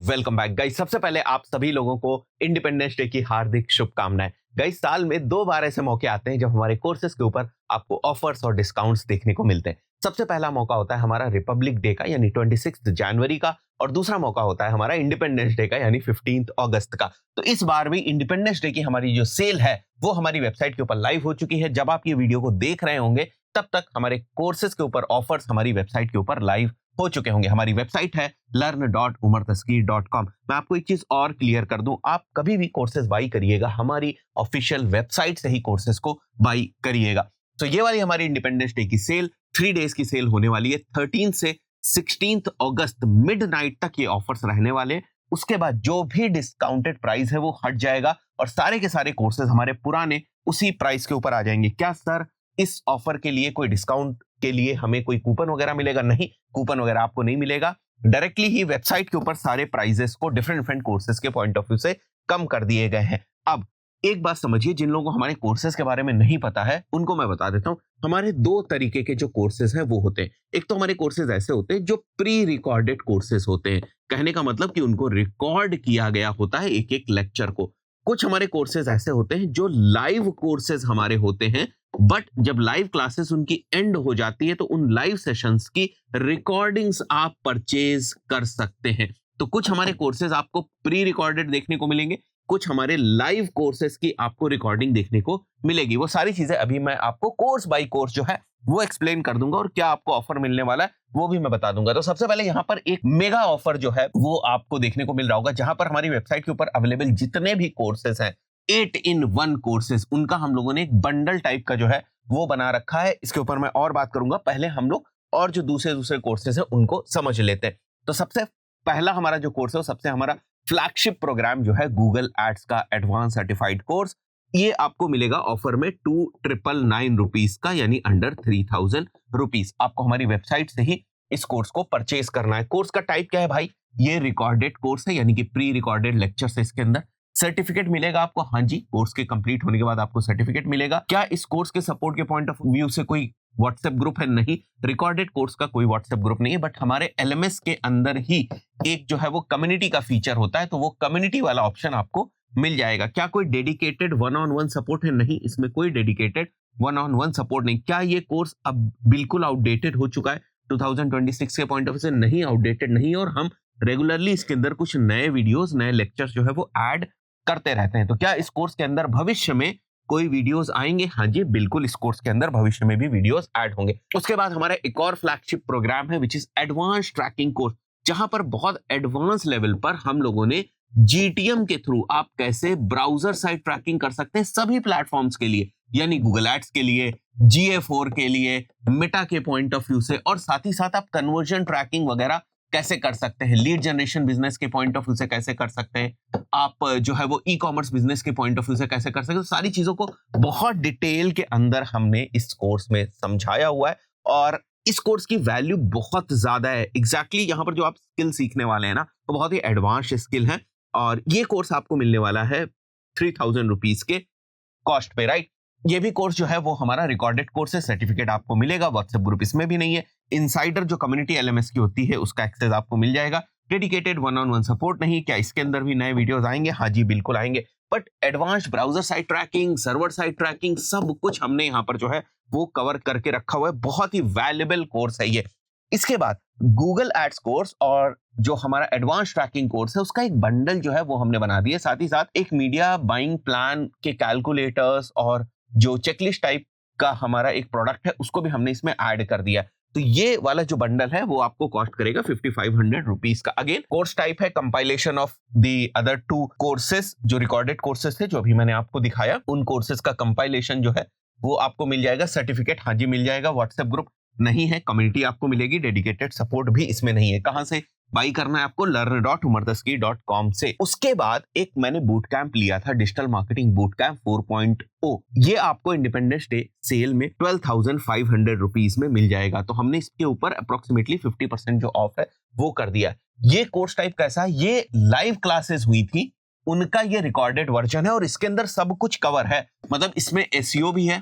Welcome back guys. सबसे पहले आप सभी लोगों को इंडिपेंडेंस डे की हार्दिक शुभकामनाएं। गाइस, साल में 2 बार ऐसे मौके आते हैं जब हमारे कोर्सेज के ऊपर आपको ऑफर्स और डिस्काउंट्स देखने को मिलते हैं। सबसे पहला मौका होता है हमारा रिपब्लिक डे का यानी 26 जनवरी का, और दूसरा मौका होता है हमारा इंडिपेंडेंस डे का यानी 15 अगस्त का। तो इस बार भी इंडिपेंडेंस डे की हमारी जो सेल है वो हमारी वेबसाइट के ऊपर लाइव हो चुकी है। जब आप ये वीडियो को देख रहे होंगे तब तक हमारे कोर्सेज के ऊपर ऑफर्स हमारी वेबसाइट के ऊपर लाइव हो चुके होंगे। हमारी वेबसाइट है learn.umartaskia.com। मैं आपको एक चीज और क्लियर कर दूं, आप कभी भी कोर्सेज बाई करिएगा हमारी ऑफिशियल वेबसाइट से ही कोर्सेज को बाई करिएगा। तो ये वाली हमारी इंडिपेंडेंस डे की सेल 3 डेज की सेल होने वाली है। 13 से 16 अगस्त मिडनाइट तक ये ऑफर्स रहने वाले हैं। उसके बाद जो भी डिस्काउंटेड प्राइस है वो हट जाएगा और सारे के सारे कोर्सेज हमारे पुराने उसी प्राइस के ऊपर आ जाएंगे। क्या सर इस ऑफर के लिए कोई डिस्काउंट के लिए हमें कोई कूपन वगैरह मिलेगा? नहीं, कूपन वगैरह आपको नहीं मिलेगा। डायरेक्टली ही वेबसाइट के ऊपर सारे प्राइजेस को डिफरेंट डिफरेंट कोर्सेज के पॉइंट ऑफ व्यू से कम कर दिए गए हैं। अब एक बात समझिए, जिन लोगों को हमारे कोर्सेज के बारे में नहीं पता है उनको मैं बता देता हूं। हमारे 2 तरीके के जो कोर्सेज हैं वो होते हैं। एक तो हमारे कोर्सेज ऐसे होते हैं जो प्री रिकॉर्डेड कोर्सेज होते हैं। कहने का मतलब कि उनको रिकॉर्ड किया गया होता है एक एक लेक्चर को। कुछ हमारे कोर्सेज ऐसे होते हैं जो लाइव कोर्सेज हमारे होते हैं, बट जब लाइव क्लासेस उनकी एंड हो जाती है तो उन लाइव सेशंस की रिकॉर्डिंग्स आप परचेज कर सकते हैं। तो कुछ हमारे कोर्सेज आपको प्री रिकॉर्डेड देखने को मिलेंगे, कुछ हमारे लाइव कोर्सेज की आपको रिकॉर्डिंग देखने को मिलेगी। वो सारी चीजें अभी मैं आपको कोर्स बाय कोर्स जो है वो एक्सप्लेन कर दूंगा और क्या आपको ऑफर मिलने वाला है वो भी मैं बता दूंगा। तो सबसे पहले यहाँ पर एक मेगा ऑफर जो है वो आपको देखने को मिल रहा होगा, जहां पर हमारी वेबसाइट के ऊपर अवेलेबल जितने भी कोर्सेज हैं 8-in-1 कोर्सेज, उनका हम लोगों ने एक बंडल टाइप का जो है वो बना रखा है। इसके ऊपर मैं और बात करूंगा, पहले हम लोग और जो दूसरे दूसरे कोर्सेज हैं उनको समझ लेते हैं। तो सबसे पहला हमारा जो कोर्स है वो सबसे हमारा फ्लैगशिप प्रोग्राम जो है गूगल एड्स का एडवांस सर्टिफाइड कोर्स। ये आपको मिलेगा ऑफर में 2,999 रुपीज का, यानी अंडर 3,000 रुपीज। आपको हमारी वेबसाइट से ही इस कोर्स को परचेज करना है। कोर्स का टाइप क्या है भाई? ये रिकॉर्डेड कोर्स है, यानी कि प्री रिकॉर्डेड लेक्चर्स है इसके अंदर। सर्टिफिकेट मिलेगा आपको, हाँ जी, कोर्स के कंप्लीट होने के बाद आपको सर्टिफिकेट मिलेगा। क्या इस कोर्स के सपोर्ट के पॉइंट ऑफ व्यू से कोई व्हाट्सएप ग्रुप है? नहीं, रिकॉर्डेड कोर्स का कोई व्हाट्सएप ग्रुप नहीं है, बट हमारे एलएमएस के अंदर ही एक जो है वो कम्युनिटी का फीचर होता है, तो वो कम्युनिटी वाला ऑप्शन आपको मिल जाएगा। क्या कोई dedicated one on one support है? नहीं, इसमें कोई dedicated one on one support नहीं। क्या ये कोर्स अब बिल्कुल आउटडेटेड हो चुका है 2026 के पॉइंट ऑफ व्यू से? नहीं, आउटडेटेड नहीं, और हम रेगुलरली इसके अंदर कुछ नए वीडियोस नए लेक्चर्स जो है वो ऐड करते रहते हैं। तो क्या इस कोर्स के अंदर भविष्य में कोई वीडियोस आएंगे? हाँ जी, बिल्कुल, इस कोर्स के अंदर भविष्य में भी वीडियोस ऐड होंगे। उसके बाद हमारा एक और फ्लैगशिप प्रोग्राम है which is advance tracking course, जहां पर बहुत एडवांस लेवल पर हम लोगों ने जीटीएम के थ्रू आप कैसे ब्राउजर साइट ट्रैकिंग कर सकते हैं सभी प्लेटफॉर्म्स के लिए, यानी गूगल एड्स के लिए, GA4 के लिए, मेटा के पॉइंट ऑफ व्यू से, और साथ ही साथ आप कन्वर्जन ट्रैकिंग वगैरह कैसे कर सकते हैं, लीड जनरेशन बिजनेस के पॉइंट ऑफ व्यू से कैसे कर सकते हैं, आप जो है वो ई कॉमर्स बिजनेस के पॉइंट ऑफ व्यू से कैसे कर सकते हैं। सारी चीजों को बहुत डिटेल के अंदर हमने इस कोर्स में समझाया हुआ है, और इस कोर्स की वैल्यू बहुत ज्यादा है। एग्जैक्टली यहाँ पर जो आप स्किल सीखने वाले हैं ना, वो बहुत ही एडवांस स्किल है, और ये कोर्स आपको मिलने वाला है 3,000 रुपीज के कॉस्ट पे, राइट। ये भी कोर्स जो है वो हमारा रिकॉर्डेड कोर्स है, सर्टिफिकेट आपको मिलेगा। व्हाट्सएप ग्रुप इसमें भी नहीं है। इनसाइडर जो कम्युनिटी एलएमएस की होती है उसका एक्सेस आपको मिल जाएगा। Dedicated one on one support नहीं। क्या इसके अंदर भी नए वीडियोस आएंगे? हाँ जी, बिल्कुल आएंगे, but advance browser site tracking, server site tracking, सब कुछ हमने यहाँ पर जो है वो कवर करके रखा हुआ है। बहुत ही वैल्यूएबल कोर्स है ये। इसके बाद गूगल एड्स कोर्स और जो हमारा एडवांस ट्रैकिंग कोर्स है उसका एक बंडल जो है वो हमने बना दिया। साथ ही साथ एक मीडिया बाइंग प्लान के कैलकुलेटर्स और जो चेकलिस्ट टाइप का हमारा एक प्रोडक्ट है उसको भी हमने इसमें ऐड कर दिया। तो ये वाला जो बंडल है वो आपको कॉस्ट करेगा 5,500 रुपीज का। अगेन कोर्स टाइप है compilation of the other 2 courses जो रिकॉर्डेड कोर्सेज थे, जो अभी मैंने आपको दिखाया, उन कोर्सेज का कंपाइलेशन जो है वो आपको मिल जाएगा। सर्टिफिकेट हाँ जी मिल जाएगा। व्हाट्सएप ग्रुप नहीं है, कम्युनिटी आपको मिलेगी, डेडिकेटेड सपोर्ट भी इसमें नहीं है। कहां से बाई करना है आपको? learn.umartaskia.com से। उसके बाद एक मैंने बूट कैंप लिया था, डिजिटल मार्केटिंग बूट कैंप 4.0। ये आपको इंडिपेंडेंस डे सेल में 12,500 रुपीज में मिल जाएगा। तो हमने इसके ऊपर अप्रोक्सीमेटली 50% जो ऑफ है वो कर दिया। ये कोर्स टाइप कैसा है? ये लाइव क्लासेस हुई थी, उनका ये रिकॉर्डेड वर्जन है, और इसके अंदर सब कुछ कवर है। मतलब इसमें एसईओ भी है,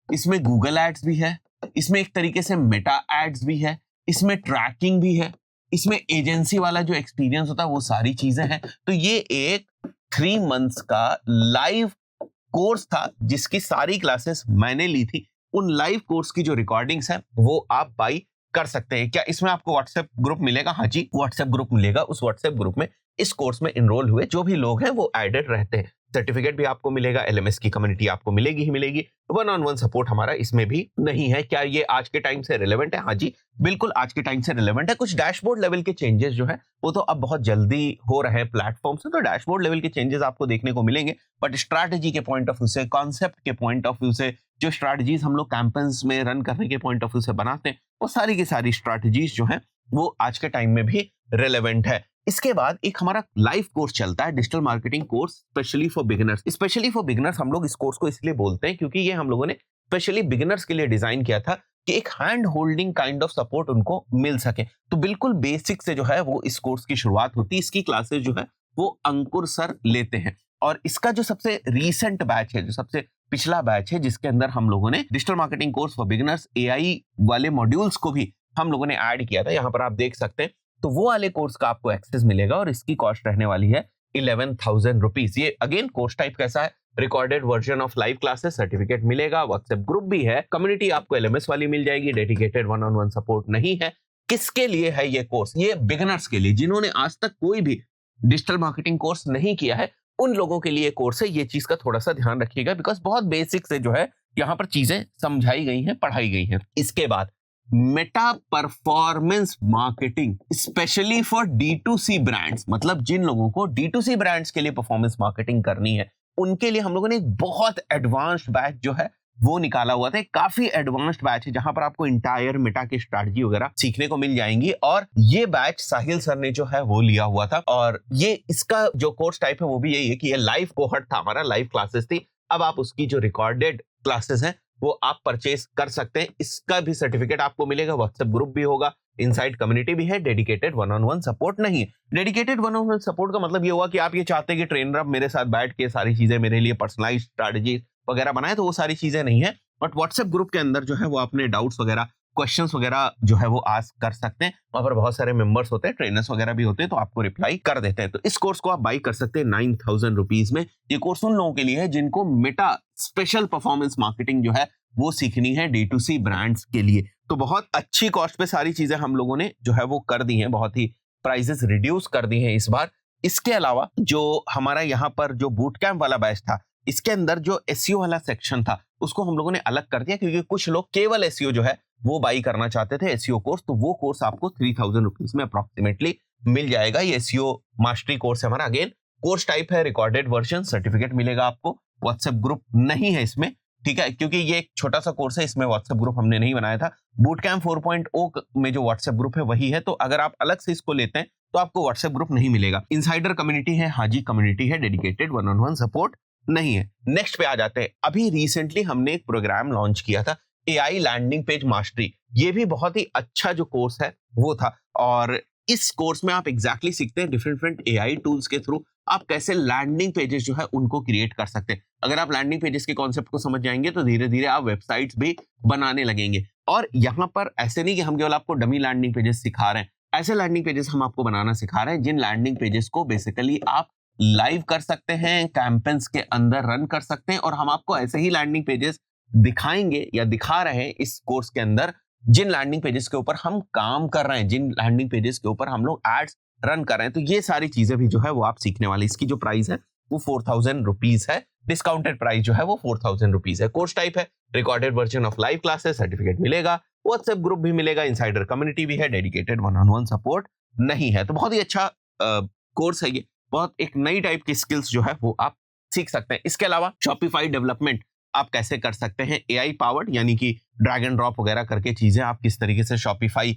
इसमें गूगल एड्स भी है, इसमें एक तरीके से मेटा एड्स भी है, इसमें ट्रैकिंग भी है, इसमें एजेंसी वाला जो एक्सपीरियंस होता है वो सारी चीजें हैं। तो ये एक 3 मंथ्स का लाइव कोर्स था जिसकी सारी क्लासेस मैंने ली थी। उन लाइव कोर्स की जो रिकॉर्डिंग्स हैं वो आप बाई कर सकते हैं। क्या इसमें आपको व्हाट्सएप ग्रुप मिलेगा? हाँ जी, व्हाट्सएप ग्रुप मिलेगा। उस व्हाट्सएप ग्रुप में इस कोर्स में इनरोल हुए जो भी लोग हैं वो एडेड रहते हैं। सर्टिफिकेट भी आपको मिलेगा, एलएमएस की कम्युनिटी आपको मिलेगी ही मिलेगी। वन ऑन वन सपोर्ट हमारा इसमें भी नहीं है। क्या ये आज के टाइम से रिलेवेंट है? हाँ जी, बिल्कुल आज के टाइम से रिलेवेंट है। कुछ डैशबोर्ड लेवल के चेंजेस जो है वो तो अब बहुत जल्दी हो रहे हैं प्लेटफॉर्म से, तो डैशबोर्ड लेवल के चेंजेस आपको देखने को मिलेंगे। बट स्ट्रैटेजी के पॉइंट ऑफ व्यू से, कॉन्सेप्ट के पॉइंट ऑफ व्यू से, जो स्ट्रैटेजीज हम लोग कैंपेन्स में रन करने के पॉइंट ऑफ व्यू से बनाते हैं, वो सारी की सारी स्ट्रैटेजीज जो है वो आज के टाइम में भी रिलेवेंट है। इसके बाद एक हमारा लाइव कोर्स चलता है, digital marketing course specially for beginners. Specially for beginners हम लोग इस कोर्स को इसलिए बोलते हैं क्योंकि ये हम लोगों ने स्पेशली बिगिनर्स के लिए डिजाइन किया था कि एक hand holding kind of support उनको मिल सके। तो बिल्कुल बेसिक से जो है वो इस कोर्स की शुरुआत होती है। इसकी क्लासेस जो है वो अंकुर सर लेते हैं और इसका जो सबसे रीसेंट बैच है, जो सबसे पिछला बैच है, जिसके अंदर हम लोगों ने digital marketing course for beginners AI वाले मॉड्यूल्स को भी हम लोगों ने ऐड किया था। यहाँ पर आप देख सकते हैं। तो वो वाले कोर्स का आपको एक्सेस मिलेगा और इसकी कॉस्ट रहने वाली है 11,000 रुपीज। ये अगेन कोर्स टाइप कैसा है? Recorded version of live classes, certificate मिलेगा, व्हाट्सएप ग्रुप भी है, कम्युनिटी आपको एलएमएस वाली मिल जाएगी, dedicated one on one support नहीं है। किसके लिए है ये कोर्स? ये बिगिनर्स के लिए, जिन्होंने आज तक कोई भी डिजिटल मार्केटिंग कोर्स नहीं किया है, उन लोगों के लिए कोर्स है। ये चीज का थोड़ा सा ध्यान रखिएगा बिकॉज बहुत बेसिक से जो है यहाँ पर चीजें समझाई गई हैं, पढ़ाई गई हैं। इसके बाद Meta performance marketing specially for D2C brands, मतलब जिन लोगों को D2C ब्रांड्स के लिए परफॉर्मेंस मार्केटिंग करनी है उनके लिए हम लोगों ने एक बहुत एडवांस्ड बैच जो है वो निकाला हुआ था। काफी एडवांस्ड बैच है जहां पर आपको इंटायर मेटा की स्ट्रैटेजी वगैरह सीखने को मिल जाएंगी और ये बैच साहिल सर ने जो है वो लिया हुआ था। और ये इसका जो कोर्स टाइप है वो भी यही है कि ये लाइव कोहर्ट था, हमारा लाइव क्लासेस थी। अब आप उसकी जो रिकॉर्डेड क्लासेस हैं वो आप परचेज कर सकते हैं। इसका भी सर्टिफिकेट आपको मिलेगा, व्हाट्सएप ग्रुप भी होगा, इनसाइड कम्युनिटी भी है, dedicated one on one support नहीं है। Dedicated one on one support का मतलब ये हुआ कि आप ये चाहते हैं कि ट्रेनर अब मेरे साथ बैठ के सारी चीजें मेरे लिए पर्सनलाइज स्ट्रैटेजी वगैरह बनाए, तो वो सारी चीजें नहीं है। बट व्हाट्सएप ग्रुप के अंदर जो है वो अपने डाउट्स वगैरह, क्वेश्चंस वगैरह जो है वो आस्क कर सकते हैं। वहां पर बहुत सारे मेंबर्स होते हैं, ट्रेनर्स वगैरह भी होते हैं, तो आपको रिप्लाई कर देते हैं। तो इस कोर्स को आप बाई कर सकते हैं 9,000 रुपीज में। ये कोर्स उन लोगों के लिए है जिनको मेटा स्पेशल परफॉर्मेंस मार्केटिंग जो है वो सीखनी है D2C ब्रांड्स के लिए। तो बहुत अच्छी कॉस्ट पे सारी चीजें हम लोगों ने जो है वो कर दी हैं, बहुत ही प्राइसेस रिड्यूस कर दी हैं इस बार। इसके अलावा जो हमारा यहाँ पर जो बूट कैंप वाला बैच था, इसके अंदर जो एसईओ वाला सेक्शन था उसको हम लोगों ने अलग कर दिया क्योंकि कुछ लोग केवल एसईओ जो है वो बाई करना चाहते थे, एसईओ कोर्स। तो वो कोर्स आपको 3,000 रुपीज में अप्रोक्सीमेटली मिल जाएगा। ये एसईओ मास्टरी कोर्स है हमारा। अगेन कोर्स टाइप है रिकॉर्डेड वर्जन, सर्टिफिकेट मिलेगा आपको, व्हाट्सएप ग्रुप नहीं है इसमें, ठीक है, क्योंकि ये एक छोटा सा कोर्स है, इसमें व्हाट्सएप ग्रुप हमने नहीं बनाया था। बूट कैंप 4.0 में जो व्हाट्सएप ग्रुप है वही है, तो अगर आप अलग से इसको लेते हैं तो आपको व्हाट्सएप ग्रुप नहीं मिलेगा। इनसाइडर कम्युनिटी है, हाँ जी कम्युनिटी है, dedicated one on one support नहीं है। नेक्स्ट पे आ जाते हैं। अभी रिसेंटली हमने एक प्रोग्राम लॉन्च किया था, एआई लैंडिंग पेज मास्टरी। ये भी बहुत ही अच्छा जो कोर्स है वो था और इस कोर्स में आप एग्जैक्टली सीखते हैं डिफरेंट एआई टूल्स के थ्रू आप कैसे लैंडिंग पेजेस जो है उनको क्रिएट कर सकते हैं। अगर आप लैंडिंग पेजेस के कॉन्सेप्ट को समझ जाएंगे तो धीरे धीरे आप वेबसाइट्स भी बनाने लगेंगे। और यहाँ पर ऐसे नहीं कि हम केवल आपको डमी लैंडिंग पेजेस सिखा रहे हैं, ऐसे लैंडिंग पेजेस हम आपको बनाना सिखा रहे हैं जिन लैंडिंग पेजेस को बेसिकली आप लाइव कर सकते हैं, कैंपेन्स के अंदर रन कर सकते हैं। और हम आपको ऐसे ही लैंडिंग पेजेस दिखाएंगे या दिखा रहे हैं इस कोर्स के अंदर जिन लैंडिंग पेजेस के ऊपर हम काम कर रहे हैं, जिन लैंडिंग पेजेस के ऊपर हम लोग एड्स रन कर रहे हैं। तो ये सारी चीजें भी जो है वो आप सीखने वाली। इसकी जो प्राइस है वो 4,000 रुपीज है, डिस्काउंटेड प्राइस जो है वो 4,000 रुपीज है। कोर्स टाइप है recorded version of live classes, certificate मिलेगा, व्हाट्सएप ग्रुप भी मिलेगा, इनसाइडर कम्युनिटी भी है, dedicated one on one support नहीं है। तो बहुत ही अच्छा कोर्स है ये, बहुत एक नई टाइप की स्किल्स जो है वो आप सीख सकते हैं। इसके अलावा शॉपिफाई डेवलपमेंट आप कैसे कर सकते हैं, एआई पावर्ड, यानी कि ड्रैग एंड ड्रॉप वगैरह करके चीजें आप किस तरीके से शॉपिफाई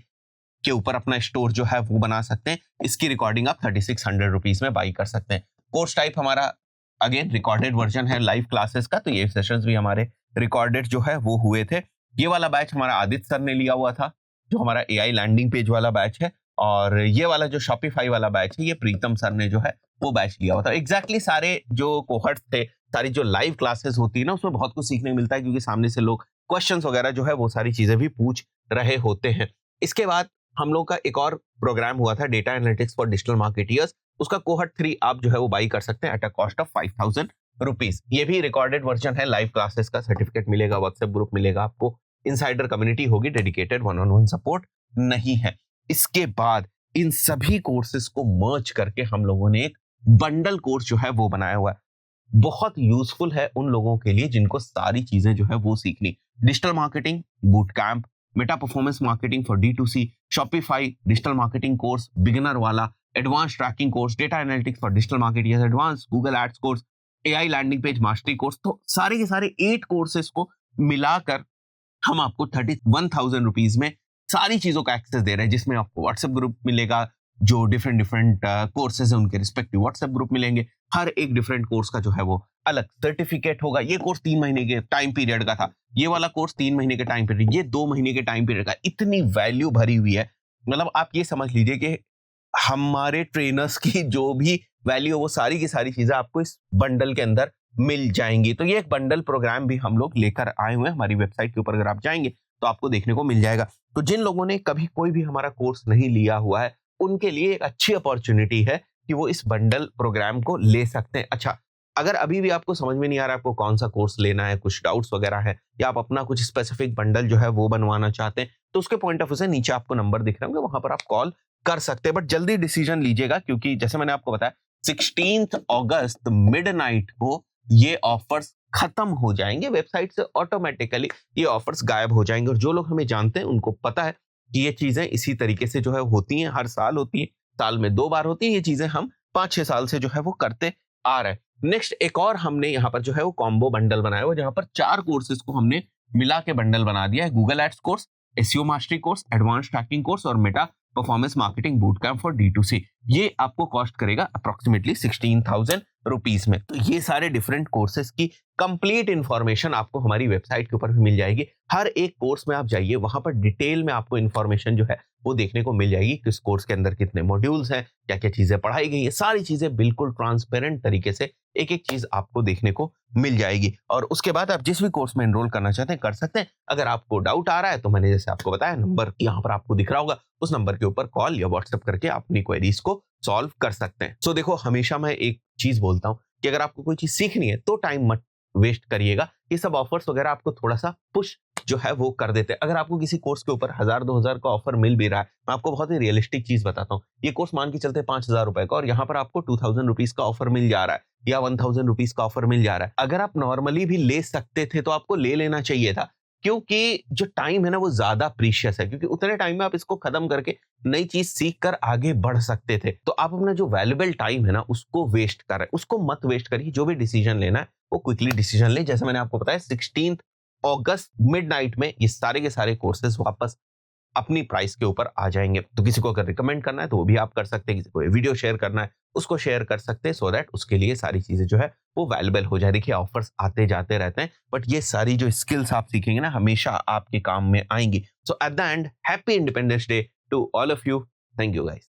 के ऊपर अपना स्टोर जो है वो बना सकते हैं। इसकी रिकॉर्डिंग आप 3,600 रुपीज में बाई कर सकते हैं। कोर्स टाइप हमारा अगेन रिकॉर्डेड वर्जन है लाइव क्लासेस का, तो ये सेशंस भी हमारे रिकॉर्डेड जो है वो हुए थे। ये वाला बैच हमारा आदित्य सर ने लिया हुआ था, जो हमारा एआई लैंडिंग पेज वाला बैच है। और ये वाला जो शॉपिफाई वाला बैच है ये प्रीतम सर ने जो है वो बैच लिया हुआ था। एग्जैक्टली सारे जो कोहर्ट थे, सारी जो लाइव क्लासेस होती है ना, उसमें बहुत कुछ सीखने को मिलता है क्योंकि सामने से लोग क्वेश्चंस वगैरह जो है वो सारी चीजें भी पूछ रहे होते हैं। इसके बाद हम लोग का एक और प्रोग्राम हुआ था data analytics for digital marketeers, उसका कोहर्ट 3 आप जो है वो बाई कर सकते हैं at a cost of 5000 rupees. ये भी रिकॉर्डेड वर्जन है, लाइव क्लासेस का सर्टिफिकेट मिलेगा, व्हाट्सएप ग्रुप मिलेगा आपको, इनसाइडर कम्युनिटी होगी, dedicated one on one support नहीं है। इसके बाद इन सभी कोर्सेज को मर्ज करके हम लोगों ने एक बंडल कोर्स जो है वो बनाया हुआ है। बहुत यूजफुल है उन लोगों के लिए जिनको सारी चीजें जो है वो सीखनी, digital marketing boot camp, Meta performance marketing for D2C, Shopify digital marketing course beginner वाला, advance tracking course, data analytics for digital marketing, advance Google ads course, AI landing page mastery course. तो सारे के सारे 8 courses को मिलाकर हम आपको 31,000 rupees में सारी चीजों का एक्सेस दे रहे हैं, जिसमें आपको व्हाट्सएप ग्रुप मिलेगा, जो डिफरेंट डिफरेंट कोर्सेज है उनके रिस्पेक्टिव व्हाट्सएप ग्रुप मिलेंगे, हर एक डिफरेंट कोर्स का जो है वो अलग सर्टिफिकेट होगा। ये कोर्स 3 महीने के टाइम पीरियड का था, ये वाला कोर्स 3 महीने के टाइम पीरियड, ये 2 महीने के टाइम पीरियड का। इतनी वैल्यू भरी हुई है, मतलब आप ये समझ लीजिए कि हमारे ट्रेनर्स की जो भी वैल्यू है वो सारी की सारी चीजें आपको इस बंडल के अंदर मिल जाएंगी। तो ये एक बंडल प्रोग्राम भी हम लोग लेकर आए हुए हैं, हमारी वेबसाइट के ऊपर अगर आप जाएंगे तो आपको देखने को मिल जाएगा। तो जिन लोगों ने कभी कोई भी हमारा कोर्स नहीं लिया हुआ है उनके लिए एक अच्छी अपॉर्चुनिटी है कि वो इस बंडल प्रोग्राम को ले सकते हैं। अच्छा, अगर अभी भी आपको समझ में नहीं आ रहा है आपको कौन सा कोर्स लेना है, कुछ डाउट्स वगैरह है, या आप अपना कुछ स्पेसिफिक बंडल जो है वो बनवाना चाहते हैं, तो उसके पॉइंट ऑफ व्यू से नीचे आपको नंबर दिख रहे होंगे, वहां पर आप कॉल कर सकते हैं। बट जल्दी डिसीजन लीजिएगा, क्योंकि जैसे मैंने आपको बताया 16 अगस्त मिडनाइट को ये ऑफर्स खत्म हो जाएंगे, वेबसाइट से ऑटोमेटिकली ये ऑफर्स गायब हो जाएंगे। और जो लोग हमें जानते हैं उनको पता है कि ये चीजें इसी तरीके से जो है होती हैं, हर साल होती हैं, साल में 2 बार होती हैं। ये चीजें हम 5-6 साल से जो है वो करते आ रहे हैं। नेक्स्ट एक और हमने यहाँ पर जो है वो कॉम्बो बंडल बनाया हुआ, जहां पर 4 कोर्सेज को हमने मिला के बंडल बना दिया है। Google ads course, SEO mastery course, advance tracking course और Meta performance marketing boot camp for D2C। ये आपको कॉस्ट करेगा अप्रोक्सीमेटली 16,000 रुपीज में। तो ये सारे डिफरेंट कोर्सेज की कंप्लीट इंफॉर्मेशन आपको हमारी वेबसाइट के ऊपर भी मिल जाएगी। हर एक कोर्स में आप जाइए, वहां पर डिटेल में आपको इंफॉर्मेशन जो है वो देखने को मिल जाएगी, किस कोर्स के अंदर कितने मॉड्यूल्स हैं, क्या क्या चीजें पढ़ाई गई है, सारी चीजें बिल्कुल ट्रांसपेरेंट तरीके से एक एक चीज आपको देखने को मिल जाएगी। और उसके बाद आप जिस भी कोर्स में एनरोल करना चाहते हैं कर सकते हैं। अगर आपको डाउट आ रहा है तो मैंने जैसे आपको बताया, नंबर यहाँ पर आपको दिख रहा होगा, उस नंबर के ऊपर कॉल या व्हाट्सएप करके अपनी क्वेरीज को सॉल्व कर सकते हैं। सो देखो, हमेशा मैं एक चीज बोलता हूँ कि अगर आपको कोई चीज सीखनी है तो टाइम मत वेस्ट करिएगा। ये सब ऑफर्स वगैरह आपको थोड़ा सा पुश जो है वो कर देते हैं। अगर आपको किसी कोर्स के ऊपर 1000-2000 का ऑफर मिल भी रहा है, मैं आपको बहुत ही रियलिस्टिक चीज बताता हूँ। ये कोर्स मान के चलते 5000 रुपए का, और यहाँ पर आपको 2000 रुपीज का ऑफर मिल जा रहा है या 1000 रुपीज का ऑफर मिल जा रहा है। अगर आप नॉर्मली भी ले सकते थे तो आपको ले लेना चाहिए था, क्योंकि जो टाइम है ना वो ज्यादा प्रीशियस है, क्योंकि उतने टाइम में आप इसको खत्म करके नई चीज सीख कर आगे बढ़ सकते थे। तो आप अपना जो वैल्यूएबल टाइम है ना उसको वेस्ट कर रहे हैं, उसको मत वेस्ट करिए। जो भी डिसीजन लेना है वो क्विकली डिसीजन ले। जैसे मैंने आपको बताया 16 अगस्त मिडनाइट में ये सारे के सारे कोर्सेज वापस अपनी प्राइस के ऊपर आ जाएंगे। तो किसी को अगर रिकमेंड करना है तो वो भी आप कर सकते हैं, किसी को वीडियो शेयर करना है उसको शेयर कर सकते हैं, सो दैट उसके लिए सारी चीजें जो है वो वैल्यूएबल हो जाए। देखिए, ऑफर्स आते जाते रहते हैं, बट ये सारी जो स्किल्स आप सीखेंगे ना हमेशा आपके काम में आएंगी। So at the end, happy independence day to all of you. Thank you guys.